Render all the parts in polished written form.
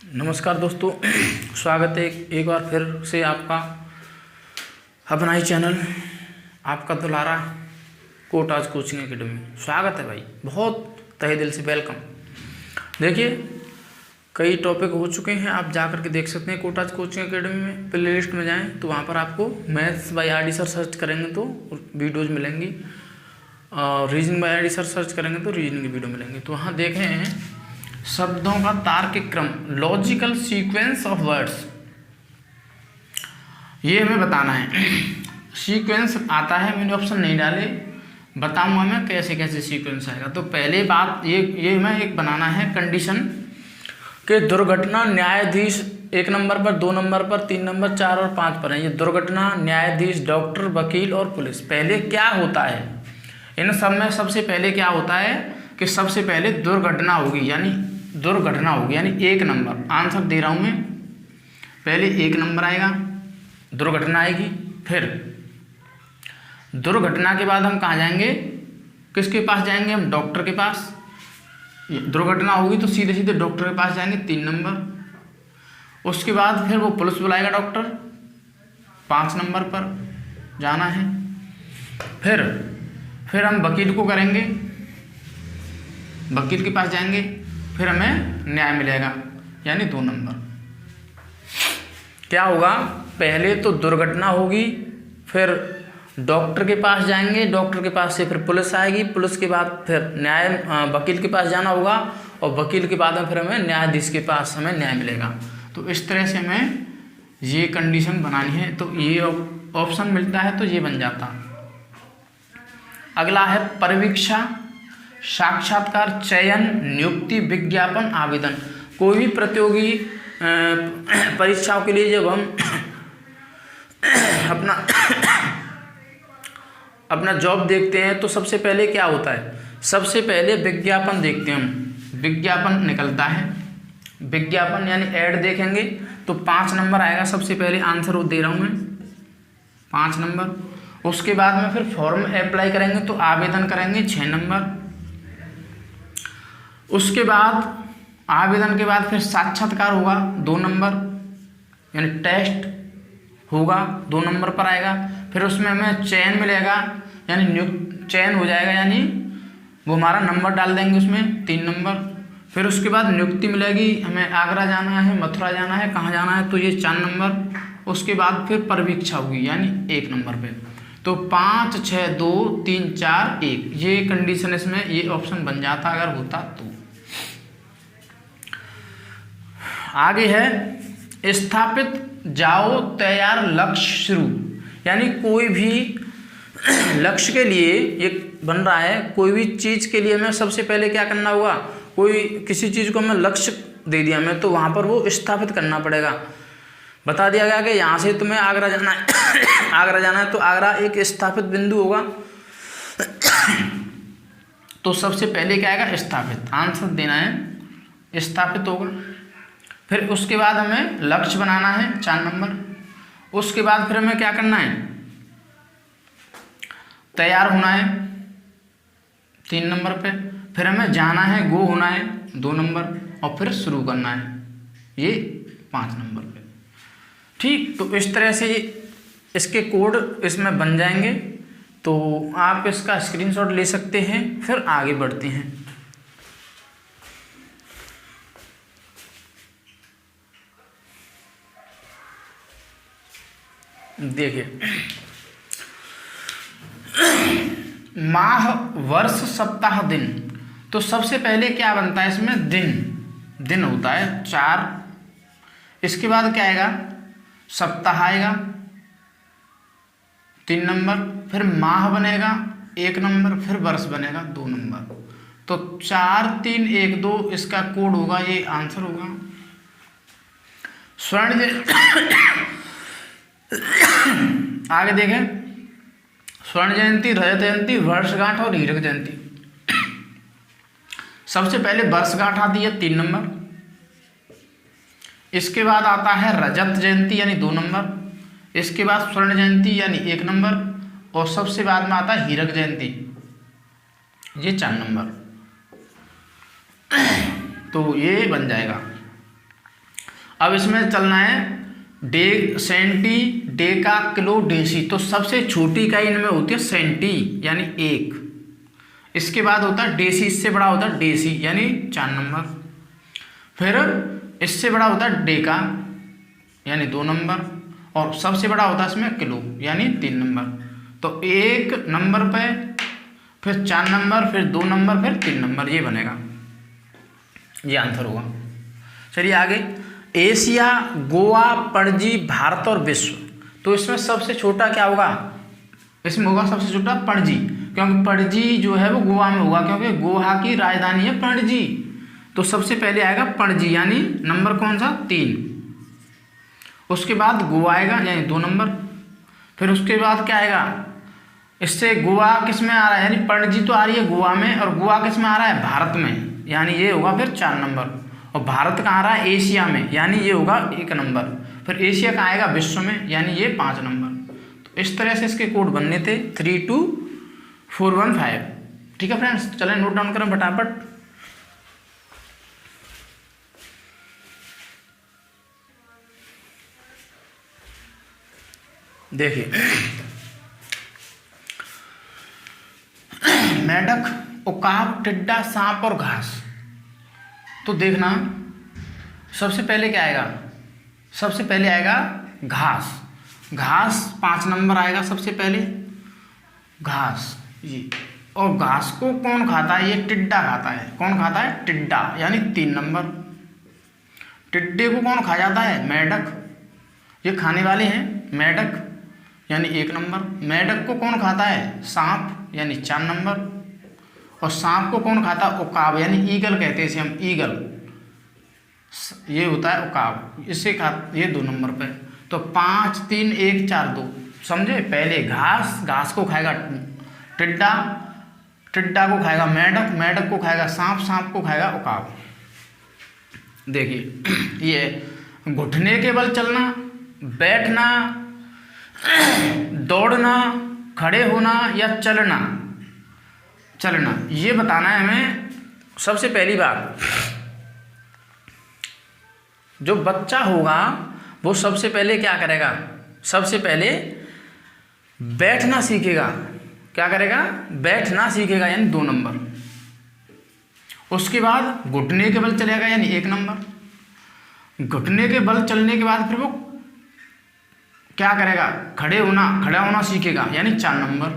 नमस्कार दोस्तों, स्वागत है एक बार फिर से आपका अपना ही चैनल आपका दुलारा कोटाज कोचिंग एकेडमी। स्वागत है भाई, बहुत तहे दिल से वेलकम। देखिए, कई टॉपिक हो चुके हैं, आप जा कर के देख सकते हैं कोटाज कोचिंग एकेडमी में। प्ले लिस्ट में जाएं तो वहाँ पर आपको maths by R D sir search करेंगे तो वीडियोज़ मिलेंगी, और reasoning bye R D sir search करेंगे तो रीजनिंग की वीडियो मिलेंगी। तो वहाँ देखें शब्दों का तार्किक क्रम, लॉजिकल सीक्वेंस ऑफ वर्ड्स, ये हमें बताना है। सीक्वेंस आता है, मैंने ऑप्शन नहीं डाले, बताऊंगा मैं कैसे कैसे सीक्वेंस आएगा। तो पहले बात ये हमें एक बनाना है कंडीशन कि दुर्घटना न्यायाधीश 1 नंबर पर, 2 नंबर पर, 3 नंबर, 4 और 5 पर है। ये दुर्घटना, न्यायाधीश, डॉक्टर, वकील और पुलिस। पहले क्या होता है इन सब में? सबसे पहले क्या होता है कि सबसे पहले दुर्घटना होगी, यानी 1 नंबर। आंसर दे रहा हूँ मैं, पहले 1 नंबर आएगा, दुर्घटना आएगी। फिर दुर्घटना के बाद हम कहाँ जाएंगे, किसके पास जाएंगे? हम डॉक्टर के पास। दुर्घटना होगी तो सीधे सीधे डॉक्टर के पास जाएंगे, 3 नंबर। उसके बाद फिर वो पुलिस बुलाएगा डॉक्टर, 5 नंबर पर जाना है। फिर हम वकील को करेंगे, वकील के पास जाएंगे, फिर हमें न्याय मिलेगा, यानी 2 नंबर। क्या होगा? पहले तो दुर्घटना होगी, फिर डॉक्टर के पास जाएंगे, डॉक्टर के पास से फिर पुलिस आएगी, पुलिस के बाद फिर वकील के पास जाना होगा, और वकील के बाद में फिर हमें न्यायाधीश के पास हमें न्याय मिलेगा। तो इस तरह से हमें ये कंडीशन बनानी है। तो ये ऑप्शन मिलता है तो ये बन जाता। अगला है परीक्षा, साक्षात्कार, चयन, नियुक्ति, विज्ञापन, आवेदन। कोई भी प्रतियोगी परीक्षाओं के लिए जब हम अपना जॉब देखते हैं तो सबसे पहले क्या होता है? सबसे पहले विज्ञापन देखते हैं हम, विज्ञापन निकलता है। विज्ञापन यानी ऐड देखेंगे तो 5 नंबर आएगा। सबसे पहले आंसर वो दे रहा हूँ मैं, 5 नंबर। उसके बाद में फिर फॉर्म अप्लाई करेंगे तो आवेदन करेंगे, 6 नंबर। उसके बाद आवेदन के बाद फिर साक्षात्कार होगा, 2 नंबर, यानी टेस्ट होगा, 2 नंबर पर आएगा। फिर उसमें हमें चयन मिलेगा, यानी चयन हो जाएगा, यानी वो हमारा नंबर डाल देंगे उसमें, 3 नंबर। फिर उसके बाद नियुक्ति मिलेगी, हमें आगरा जाना है, मथुरा जाना है, कहाँ जाना है, तो ये 4 नंबर। उसके बाद फिर परीक्षा होगी, यानी 1 नंबर पे। तो 5, 6, 2, 3, 4, 1, ये कंडीशन इसमें ये ऑप्शन बन जाता अगर होता तो। आगे है स्थापित, जाओ, तैयार, लक्ष्य, शुरू। यानी कोई भी लक्ष्य के लिए ये बन रहा है, कोई भी चीज़ के लिए हमें सबसे पहले क्या करना होगा? कोई किसी चीज़ को हमें लक्ष्य दे दिया हमें, तो वहाँ पर वो स्थापित करना पड़ेगा। बता दिया गया कि यहाँ से तुम्हें आगरा जाना है आगरा जाना है, तो आगरा एक स्थापित बिंदु होगा। तो सबसे पहले क्या आएगा? स्थापित। आंसर देना है, स्थापित होगा। फिर उसके बाद हमें लक्ष्य बनाना है, 4 नंबर। उसके बाद फिर हमें क्या करना है? तैयार होना है, 3 नंबर पे। फिर हमें जाना है, गो होना है, 2 नंबर। और फिर शुरू करना है, ये 5 नंबर पे। ठीक, तो इस तरह से इसके कोड इसमें बन जाएंगे। तो आप इसका स्क्रीनशॉट ले सकते हैं। फिर आगे बढ़ते हैं। देखिए, माह, वर्ष, सप्ताह, दिन। तो सबसे पहले क्या बनता है इसमें? दिन होता है 4। इसके बाद क्या आएगा? सप्ताह आएगा, 3 नंबर। फिर माह बनेगा, 1 नंबर। फिर वर्ष बनेगा, 2 नंबर। तो 4, 3, 1, 2 इसका कोड होगा, ये आंसर होगा। स्वर्ण आगे देखें, स्वर्ण जयंती, रजत जयंती, वर्षगांठ और हीरक जयंती। सबसे पहले वर्षगांठ आती है, 3 नंबर। इसके बाद आता है रजत जयंती, यानी 2 नंबर। इसके बाद स्वर्ण जयंती, यानी 1 नंबर। और सबसे बाद में आता है हीरक जयंती, ये 4 नंबर। तो ये बन जाएगा। अब इसमें चलना है डे, सेंटी, डेका, किलो, डेसी। तो सबसे छोटी इकाई इनमें होती है सेंटी यानी 1। इसके बाद होता है डेसी, इससे बड़ा होता है डेसी यानी 4 नंबर। फिर इससे बड़ा होता है डेका यानी 2 नंबर, और सबसे बड़ा होता है इसमें किलो यानी 3 नंबर। तो 1 नंबर पे, फिर 4 नंबर, फिर 2 नंबर, फिर 3 नंबर, ये बनेगा, ये आंसर होगा। चलिए आगे, एशिया, गोवा, पणजी, भारत और विश्व। तो इसमें सबसे छोटा क्या होगा? इसमें होगा सबसे छोटा पणजी, क्योंकि पणजी जो है वो गोवा में होगा, क्योंकि गोवा की राजधानी है पणजी। तो सबसे पहले आएगा पणजी यानी नंबर कौन सा? 3। उसके बाद गोवा आएगा यानी 2 नंबर। फिर उसके बाद क्या आएगा? इससे गोवा किस में आ रहा है, यानी पणजी तो आ रही है गोवा में, और गोवा किस में आ रहा है? भारत में, यानी ये होगा फिर 4 नंबर। और भारत कहाँ आ रहा है? एशिया में, यानी ये होगा 1 नंबर। फिर एशिया कहाँ आएगा? विश्व में, यानी ये 5 नंबर। तो इस तरह से इसके कोड बनने थे 32415। ठीक है फ्रेंड्स, चलें नोट डाउन करें फटाफट। देखिए, मेंढक, उकाब, टिड्डा, सांप और घास। तो देखना सबसे पहले क्या आएगा? सबसे पहले आएगा घास। घास 5 नंबर आएगा सबसे पहले, घास ये। और घास को कौन खाता है? ये टिड्डा खाता है। कौन खाता है? टिड्डा, यानी 3 नंबर। टिड्डे को कौन खा जाता है? मेंढक। ये खाने वाले हैं मेंढक, यानी 1 नंबर। मेंढक को कौन खाता है? सांप, यानी 4 नंबर। और सांप को कौन खाता है? उकाब, यानी ईगल कहते हैं इसे हम, ईगल। ये होता है उकाब, इससे खा, ये 2 नंबर पे। तो 5 3 1 4 2, समझे? पहले घास, घास को खाएगा टिड्डा, टिड्डा को खाएगा मेंढक, मेंढक को खाएगा सांप, सांप को खाएगा उकाब। देखिए, ये घुटने के बल चलना, बैठना, दौड़ना, खड़े होना या चलना, चलना, ये बताना है हमें। सबसे पहली बात, जो बच्चा होगा वो सबसे पहले क्या करेगा? सबसे पहले बैठना सीखेगा। क्या करेगा? बैठना सीखेगा, यानी 2 नंबर। उसके बाद घुटने के बल चलेगा, यानी 1 नंबर। घुटने के बल चलने के बाद फिर वो क्या करेगा? खड़े होना, खड़ा होना सीखेगा, यानी 4 नंबर।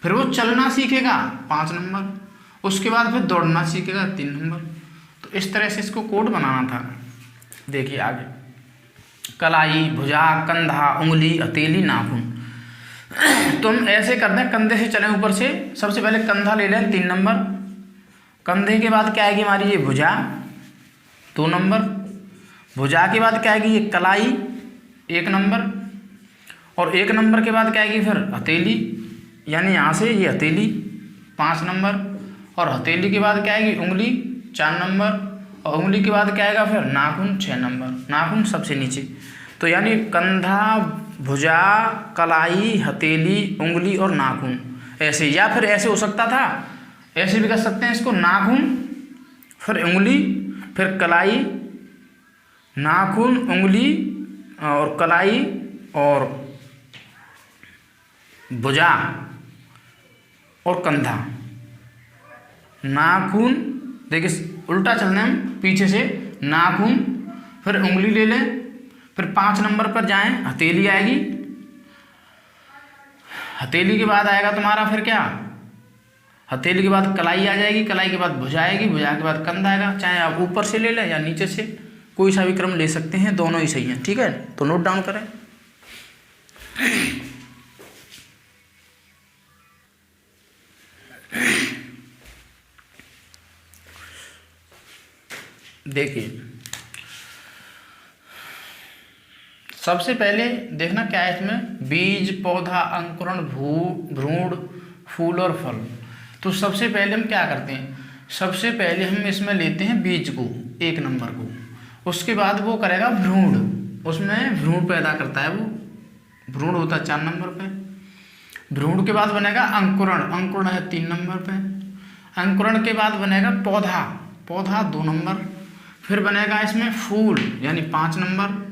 फिर वो चलना सीखेगा, 5 नंबर। उसके बाद फिर दौड़ना सीखेगा, 3 नंबर। तो इस तरह से इसको कोड बनाना था। देखिए आगे, कलाई, भुजा, कंधा, उंगली, हथेली, नाखून। तुम ऐसे कर दें, कंधे से चलें ऊपर से। सबसे पहले कंधा ले लें, 3 नंबर। कंधे के बाद क्या आएगी हमारी? ये भुजा, 2 नंबर। भुजा के बाद क्या आएगी? ये कलाई, 1 नंबर। और 1 नंबर के बाद क्या आएगी? फिर हथेली, यानी यहाँ से ये हथेली, 5 नंबर। और हथेली के बाद क्या आएगी? उंगली, 4 नंबर। और उंगली के बाद क्या आएगा? फिर नाखून, 6 नंबर। नाखून सबसे नीचे। तो यानी कंधा, भुजा, कलाई, हथेली, उंगली और नाखून, ऐसे। या फिर ऐसे हो सकता था, ऐसे भी कर सकते हैं इसको, नाखून, फिर उंगली, फिर कलाई, नाखून, उंगली और कलाई और भुजा और कंधा, नाखून। देखिए उल्टा चलना है हम, पीछे से नाखून, फिर उंगली ले लें, फिर 5 नंबर पर जाएं, हथेली आएगी। हथेली के बाद आएगा तुम्हारा फिर क्या? हथेली के बाद कलाई आ जाएगी, कलाई के बाद भुजा आएगी, भुजा के बाद कंधा आएगा। चाहे आप ऊपर से ले लें या नीचे से, कोई सा भी क्रम ले सकते हैं, दोनों ही सही हैं। ठीक है, तो नोट डाउन करें। देखिए, सबसे पहले देखना क्या है इसमें? बीज, पौधा, अंकुरण, भ्रूण, फूल और फल। तो सबसे पहले हम क्या करते हैं? सबसे पहले हम इसमें लेते हैं बीज को, 1 नंबर को। उसके बाद वो करेगा भ्रूण, उसमें भ्रूण पैदा करता है वो, भ्रूण होता है 4 नंबर पे। भ्रूण के बाद बनेगा अंकुरण, अंकुरण है 3 नंबर पे। अंकुरण के बाद बनेगा पौधा, पौधा 2 नंबर। फिर बनेगा इसमें फूल यानी 5 नंबर,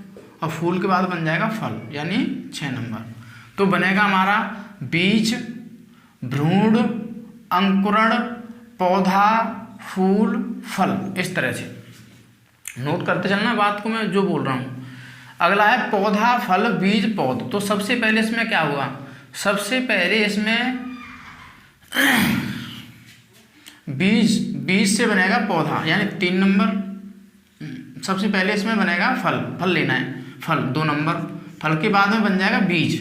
और फूल के बाद बन जाएगा फल यानी 6 नंबर। तो बनेगा हमारा बीज, भ्रूण, अंकुरण, पौधा, फूल, फल। इस तरह से नोट करते चलना बात को मैं जो बोल रहा हूँ। अगला है पौधा, फल, बीज, पौध। तो सबसे पहले इसमें क्या होगा, सबसे पहले इसमें बीज से बनेगा पौधा यानी 3 नंबर। सबसे पहले इसमें बनेगा फल लेना है, फल 2 नंबर, फल के बाद में बन जाएगा बीज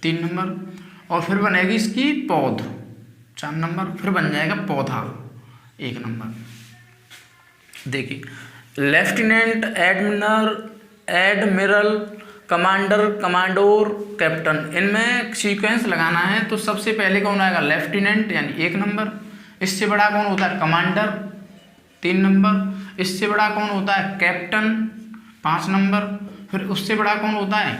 3 नंबर, और फिर बनेगी इसकी पौध 4 नंबर, फिर बन जाएगा पौधा 1 नंबर। देखिए lieutenant, admiral, commander, commodore, captain, इनमें सीक्वेंस लगाना है। तो सबसे पहले कौन आएगा, लेफ्टिनेंट यानी 1 नंबर। इससे बड़ा कौन होता है, कमांडर 3 नंबर। इससे बड़ा कौन होता है, कैप्टन 5 नंबर। फिर उससे बड़ा कौन होता है,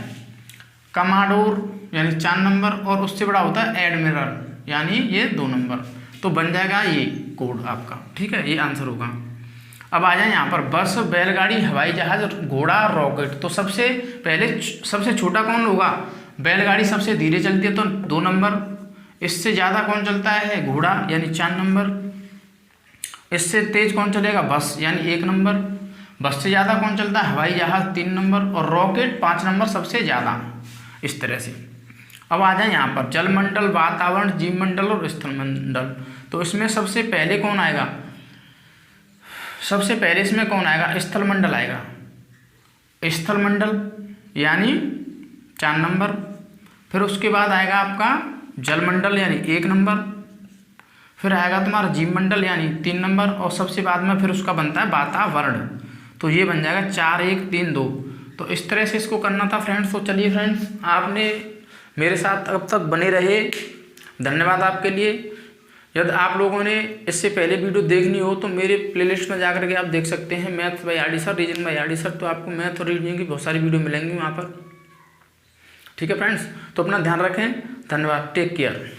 कमांडोर यानी 4 नंबर, और उससे बड़ा होता है एडमिरल यानी ये 2 नंबर। तो बन जाएगा ये कोड आपका, ठीक है, ये आंसर होगा। अब आ जाए यहाँ पर बस, बैलगाड़ी, हवाई जहाज, घोड़ा, रॉकेट। तो सबसे पहले सबसे छोटा कौन होगा, बैलगाड़ी सबसे धीरे चलती है तो 2 नंबर। इससे ज़्यादा कौन चलता है, घोड़ा यानी 4 नंबर। इससे तेज कौन चलेगा, बस यानी 1 नंबर। बस से ज़्यादा कौन चलता है, हवाई जहाज 3 नंबर, और रॉकेट 5 नंबर सबसे ज़्यादा। इस तरह से अब आ जाए यहाँ पर जलमंडल, वातावरण, जीवमंडल और स्थलमंडल। तो इसमें सबसे पहले कौन आएगा, सबसे पहले इसमें कौन आएगा, स्थलमंडल आएगा। स्थलमंडल यानी 4 नंबर। फिर उसके बाद आएगा आपका जलमंडल यानी 1 नंबर। फिर आएगा तुम्हारा जीवमंडल यानी 3 नंबर, और सबसे बाद में फिर उसका बनता है वातावरण। तो ये बन जाएगा 4 1 3 2। तो इस तरह से इसको करना था फ्रेंड्स। तो चलिए फ्रेंड्स, आपने मेरे साथ अब तक बने रहे, धन्यवाद आपके लिए। यदि आप लोगों ने इससे पहले वीडियो देखनी हो तो मेरे प्लेलिस्ट में जाकर के आप देख सकते हैं, math by R D sir, reason by R D sir. तो आपको मैथ और रीजनिंग की बहुत सारी वीडियो मिलेंगी वहाँ पर, ठीक है फ्रेंड्स। तो अपना ध्यान रखें, धन्यवाद, टेक केयर।